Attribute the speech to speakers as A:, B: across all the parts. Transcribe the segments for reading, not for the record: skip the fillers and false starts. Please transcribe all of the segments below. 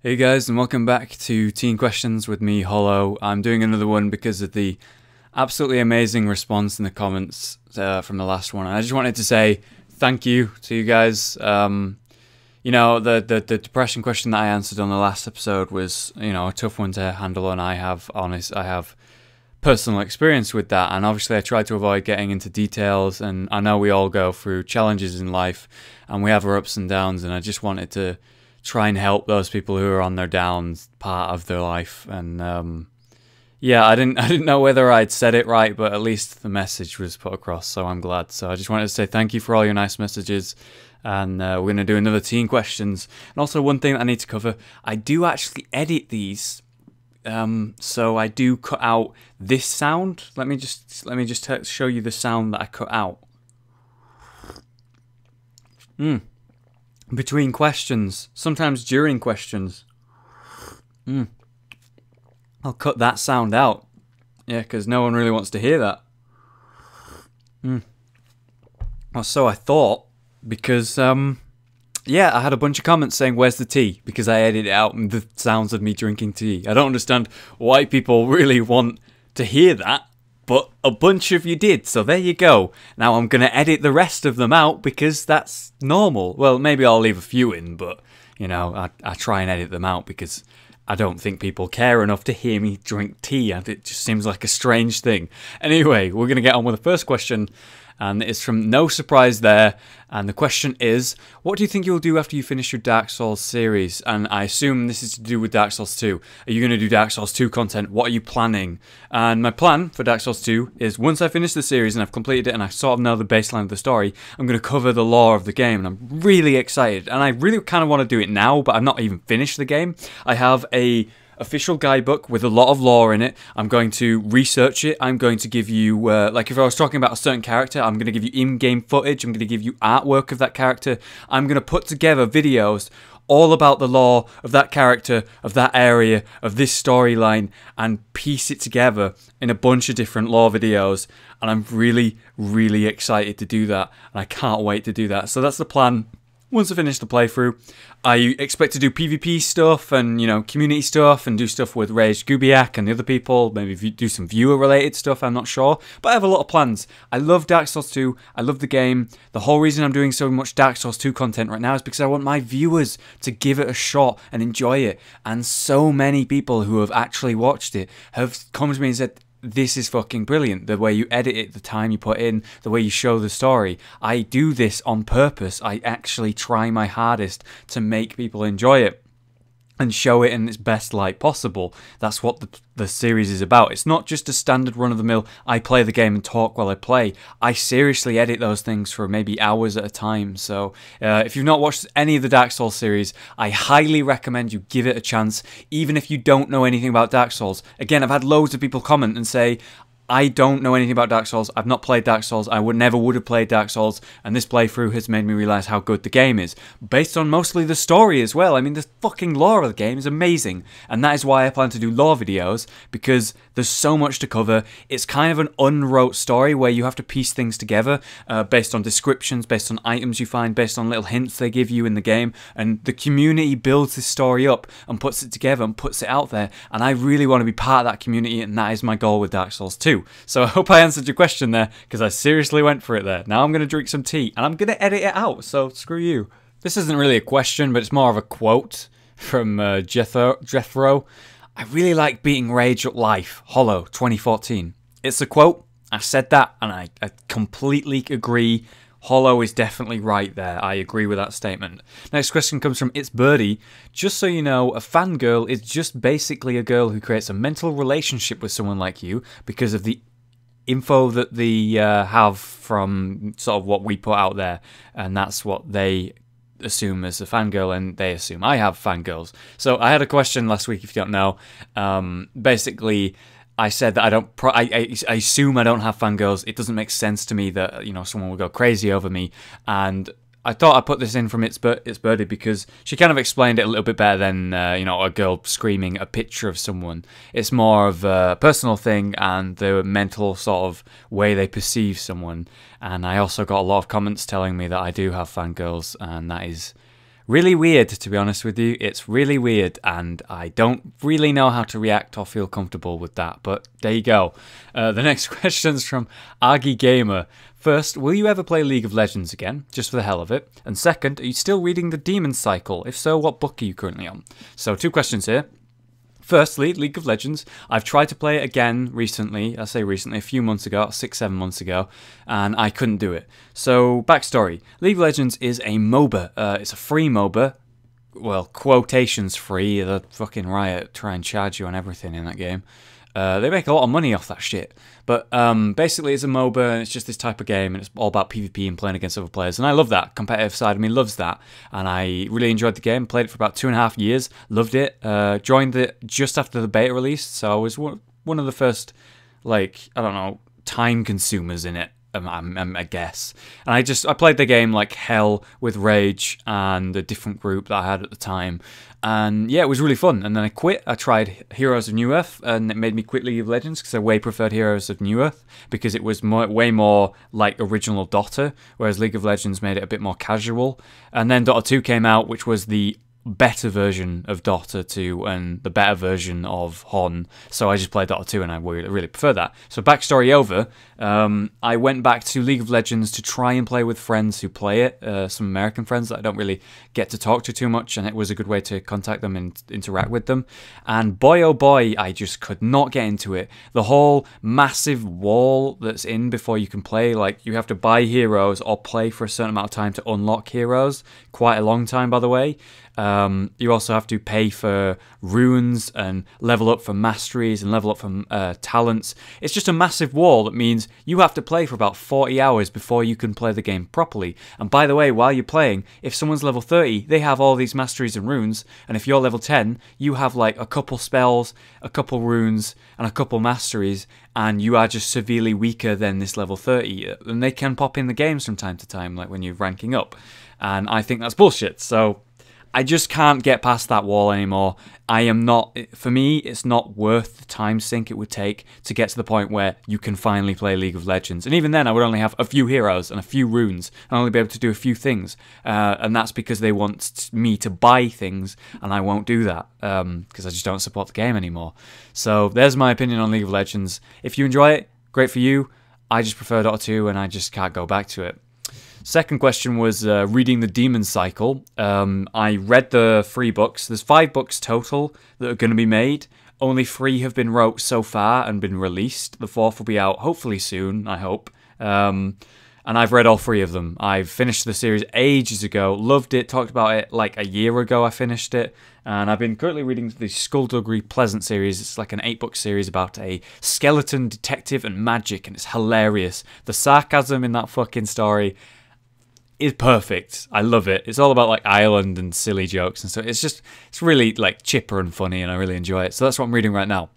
A: Hey guys, and welcome back to Teen Questions with me, Hollow. I'm doing another one because of the absolutely amazing response in the comments from the last one. And I just wanted to say thank you to you guys. You know, the depression question that I answered on the last episode was, you know, a tough one to handle, and I have personal experience with that. And obviously I tried to avoid getting into details, and I know we all go through challenges in life and we have our ups and downs, and I just wanted to try and help those people who are on their downs part of their life. And yeah, I didn't know whether I'd said it right, but at least the message was put across, so I'm glad. So I just wanted to say thank you for all your nice messages, and we're going to do another teen questions. And also one thing that I need to cover, I do actually edit these, so I do cut out this sound. Let me just show you the sound that I cut out. Between questions, sometimes during questions. I'll cut that sound out. Yeah, because no one really wants to hear that. Well, so I thought, because, yeah, I had a bunch of comments saying, where's the tea? Because I edited out the sounds of me drinking tea. I don't understand why people really want to hear that, but a bunch of you did, so there you go. Now I'm going to edit the rest of them out because that's normal. Well, maybe I'll leave a few in, but, you know, I try and edit them out because I don't think people care enough to hear me drink tea, and it just seems like a strange thing. Anyway, we're going to get on with the first question, and it's from No Surprise There, and the question is, what do you think you'll do after you finish your Dark Souls series? And I assume this is to do with Dark Souls 2. Are you going to do Dark Souls 2 content? What are you planning? And my plan for Dark Souls 2 is, once I finish the series and I've completed it and I sort of know the baseline of the story, I'm going to cover the lore of the game, and I'm really excited. And I really kind of want to do it now, but I've not even finished the game. I have a official guidebook with a lot of lore in it. I'm going to research it. I'm going to give you, like if I was talking about a certain character, I'm going to give you in-game footage. I'm going to give you artwork of that character. I'm going to put together videos all about the lore of that character, of that area, of this storyline, and piece it together in a bunch of different lore videos. And I'm really, really excited to do that. And I can't wait to do that. So that's the plan. Once I finish the playthrough, I expect to do PvP stuff and, you know, community stuff, and do stuff with Rage Gubiak and the other people, maybe do some viewer-related stuff, I'm not sure. But I have a lot of plans. I love Dark Souls 2, I love the game. The whole reason I'm doing so much Dark Souls 2 content right now is because I want my viewers to give it a shot and enjoy it. And so many people who have actually watched it have come to me and said, this is fucking brilliant. The way you edit it, the time you put in, the way you show the story. I do this on purpose. I actually try my hardest to make people enjoy it and show it in its best light possible. That's what the series is about. It's not just a standard run-of-the-mill, I play the game and talk while I play. I seriously edit those things for maybe hours at a time. So if you've not watched any of the Dark Souls series, I highly recommend you give it a chance, even if you don't know anything about Dark Souls. Again, I've had loads of people comment and say, I don't know anything about Dark Souls, I've not played Dark Souls, I never would have played Dark Souls, and this playthrough has made me realise how good the game is. Based on mostly the story as well. I mean, the fucking lore of the game is amazing, and that is why I plan to do lore videos, because there's so much to cover. It's kind of an unwrote story where you have to piece things together based on descriptions, based on items you find, based on little hints they give you in the game, and the community builds this story up and puts it together and puts it out there, and I really want to be part of that community, and that is my goal with Dark Souls 2. So I hope I answered your question there, because I seriously went for it there. Now I'm going to drink some tea, and I'm going to edit it out, so screw you. This isn't really a question, but it's more of a quote from Jethro. I really like beating Rage at life, Hollow, 2014. It's a quote, I said that, and I completely agree. Hollow is definitely right there. I agree with that statement. Next question comes from It's Birdie. Just so you know, a fangirl is just basically a girl who creates a mental relationship with someone like you because of the info that they have from sort of what we put out there, and that's what they assume as a fangirl, and they assume I have fangirls. So I had a question last week, if you don't know. Basically, I said that I assume I don't have fangirls. It doesn't make sense to me that, you know, someone would go crazy over me, and I thought I'd put this in from It's Birdie because she kind of explained it a little bit better than, you know, a girl screaming a picture of someone. It's more of a personal thing and the mental sort of way they perceive someone. And I also got a lot of comments telling me that I do have fangirls, and that is really weird, to be honest with you. It's really weird, and I don't really know how to react or feel comfortable with that. But there you go. The next question's from Argy Gamer. First, will you ever play League of Legends again, just for the hell of it? And second, are you still reading The Demon Cycle? If so, what book are you currently on? So 2 questions here. Firstly, League of Legends. I've tried to play it again recently. I say recently, a few months ago, 6-7 months ago, and I couldn't do it. So, backstory. League of Legends is a MOBA. It's a free MOBA. Well, quotations free. The fucking Riot try and charge you on everything in that game. They make a lot of money off that shit. But basically it's a MOBA and it's just this type of game and it's all about PvP and playing against other players. And I love that. Competitive side of me loves that. And I really enjoyed the game. Played it for about 2.5 years. Loved it. Joined it just after the beta released. So I was one of the first, like, I don't know, time consumers in it. I guess. And I played the game like hell with Rage and a different group that I had at the time. And yeah, it was really fun. And then I quit. I tried Heroes of New Earth, and it made me quit League of Legends because I way preferred Heroes of New Earth because it was way more like original Dota, whereas League of Legends made it a bit more casual. And then Dota 2 came out, which was the better version of Dota 2 and the better version of Hon. So I just played Dota 2 and I really prefer that. So backstory over, I went back to League of Legends to try and play with friends who play it, some American friends that I don't really get to talk to too much, and it was a good way to contact them and interact with them. And boy oh boy, I just could not get into it. The whole massive wall that's in before you can play, like you have to buy heroes or play for a certain amount of time to unlock heroes, quite a long time by the way. You also have to pay for runes and level up for masteries and level up for talents. It's just a massive wall that means you have to play for about 40 hours before you can play the game properly. And by the way, while you're playing, if someone's level 30, they have all these masteries and runes, and if you're level 10, you have like a couple spells, a couple runes, and a couple masteries, and you are just severely weaker than this level 30. And they can pop in the games from time to time, like when you're ranking up. And I think that's bullshit, so I just can't get past that wall anymore. For me, it's not worth the time sink it would take to get to the point where you can finally play League of Legends. And even then, I would only have a few heroes and a few runes, and only be able to do a few things. And that's because they want me to buy things, and I won't do that, because I just don't support the game anymore. So there's my opinion on League of Legends. If you enjoy it, great for you. I just prefer Dota 2, and I just can't go back to it. Second question was reading The Demon Cycle. I read the 3 books. There's 5 books total that are going to be made. Only 3 have been wrote so far and been released. The 4th will be out hopefully soon, I hope. And I've read all 3 of them. I've finished the series ages ago. Loved it. Talked about it like a year ago I finished it. And I've been currently reading the Skullduggery Pleasant series. It's like an 8-book series about a skeleton detective and magic, and it's hilarious. The sarcasm in that fucking story is perfect. I love it. It's all about like Ireland and silly jokes and stuff. It's really like chipper and funny, and I really enjoy it. So that's what I'm reading right now.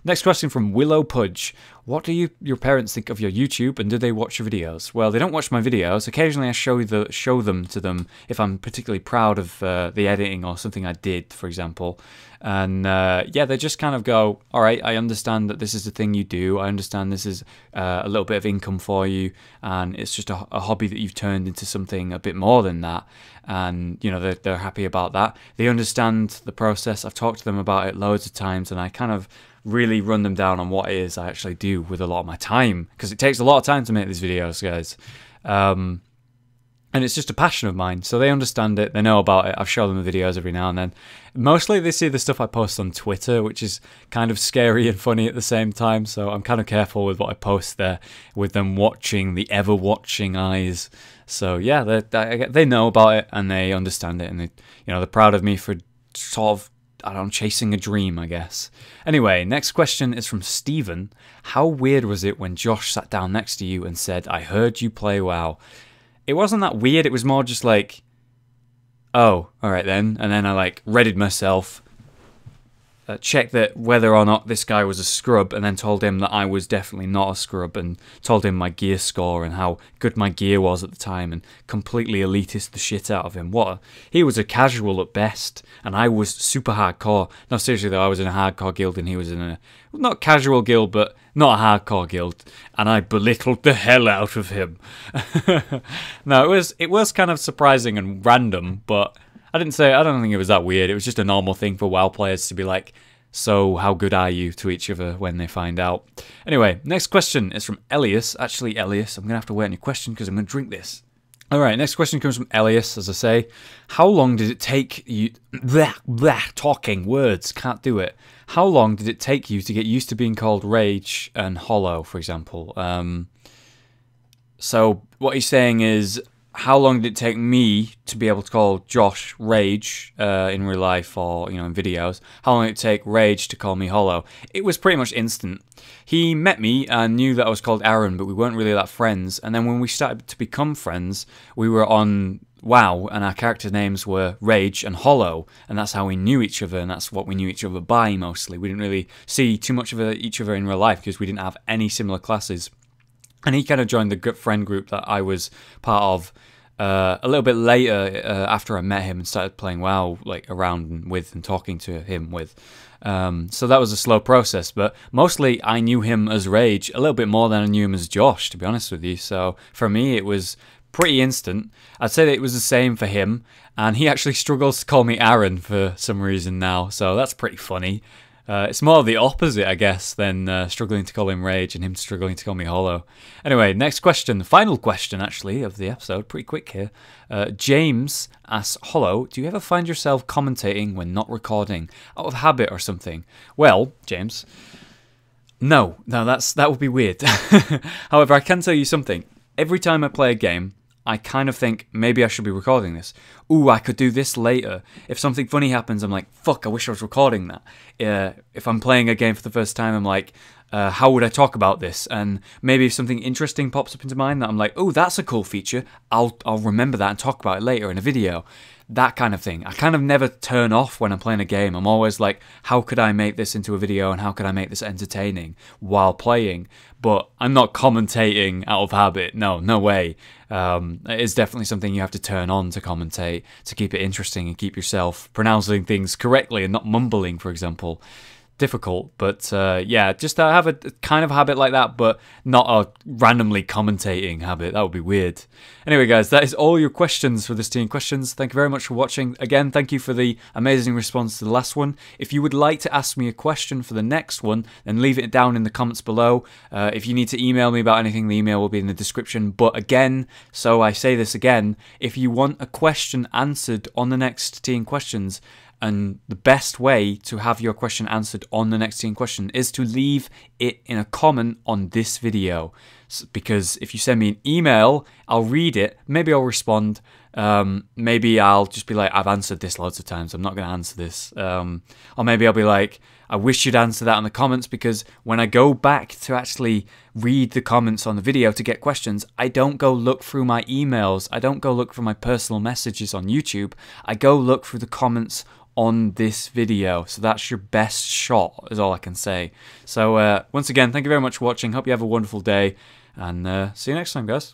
A: Next question from Willow Pudge. What do your parents think of your YouTube, and do they watch your videos? Well, they don't watch my videos. Occasionally I show them to them if I'm particularly proud of the editing or something I did, for example. And yeah, they just kind of go, all right, I understand that this is the thing you do. I understand this is a little bit of income for you, and it's just a hobby that you've turned into something a bit more than that. And, you know, they're happy about that. They understand the process. I've talked to them about it loads of times, and I kind of really run them down on what it is I actually do with a lot of my time, because it takes a lot of time to make these videos, guys. And it's just a passion of mine, so they understand it, they know about it. I've shown them the videos every now and then. Mostly they see the stuff I post on Twitter, which is kind of scary and funny at the same time, so I'm kind of careful with what I post there, with them watching, the ever-watching eyes. So yeah, they know about it, and they understand it, and they're proud of me for sort of, I don't know, chasing a dream, I guess. Anyway, next question is from Steven. How weird was it when Josh sat down next to you and said, "I heard you play WoW"? It wasn't that weird, it was more just like, oh, alright then. And then I like readied myself, checked that whether or not this guy was a scrub, and then told him that I was definitely not a scrub, and told him my gear score and how good my gear was at the time, and completely elitist the shit out of him. He was a casual at best, and I was super hardcore. No, seriously though, I was in a hardcore guild and he was in a, not casual guild, but not a hardcore guild, and I belittled the hell out of him. No, it was kind of surprising and random, but I don't think it was that weird. It was just a normal thing for WoW players to be like, so how good are you to each other when they find out. Anyway, next question is from Elias. Actually, Elias, I'm going to have to wait on your question because I'm going to drink this. Alright, next question comes from Elias, as I say. How long did it take you... talking words, can't do it. How long did it take you to get used to being called Rage and Hollow, for example? So what he's saying is, how long did it take me to be able to call Josh Rage in real life or, you know, in videos? How long did it take Rage to call me Hollow? It was pretty much instant. He met me and knew that I was called Aaron, but we weren't really that friends. And then when we started to become friends, we were on WoW, and our character names were Rage and Hollow, and that's how we knew each other, and that's what we knew each other by mostly. We didn't really see too much of each other in real life because we didn't have any similar classes. And he kind of joined the friend group that I was part of a little bit later after I met him and started playing WoW, like around and with and talking to him with. So that was a slow process, but mostly I knew him as Rage a little bit more than I knew him as Josh, to be honest with you. So for me, it was pretty instant. I'd say that it was the same for him, and he actually struggles to call me Aaron for some reason now, so that's pretty funny. It's more the opposite, I guess, than struggling to call him Rage and him struggling to call me Hollow. Anyway, next question, the final question, actually, of the episode. Pretty quick here. James asks, Hollow, do you ever find yourself commentating when not recording? Out of habit or something? Well, James, no, that would be weird. However, I can tell you something. Every time I play a game, I kind of think, maybe I should be recording this. Ooh, I could do this later. If something funny happens, I'm like, fuck, I wish I was recording that. If I'm playing a game for the first time, I'm like, how would I talk about this? And maybe if something interesting pops up into mind that I'm like, oh, that's a cool feature, I'll remember that and talk about it later in a video. That kind of thing. I kind of never turn off when I'm playing a game. I'm always like, how could I make this into a video and how could I make this entertaining while playing? But I'm not commentating out of habit. No way. It is definitely something you have to turn on to commentate to keep it interesting and keep yourself pronouncing things correctly and not mumbling, for example. Difficult, but yeah, just I have a kind of habit like that, but not a randomly commentating habit. That would be weird. Anyway, guys, that is all your questions for this Teen Questions. Thank you very much for watching. Again, thank you for the amazing response to the last one. If you would like to ask me a question for the next one, then leave it down in the comments below. If you need to email me about anything, the email will be in the description. But again, so I say this again, if you want a question answered on the next Teen Questions, and the best way to have your question answered on the next Teen Question is to leave it in a comment on this video. Because if you send me an email, I'll read it, maybe I'll respond, maybe I'll just be like, I've answered this loads of times, I'm not going to answer this. Or maybe I'll be like, I wish you'd answer that in the comments, because when I go back to actually read the comments on the video to get questions, I don't go look through my emails, I don't go look through my personal messages on YouTube, I go look through the comments on this video. So that's your best shot, is all I can say. So once again, thank you very much for watching. Hope you have a wonderful day, and see you next time, guys.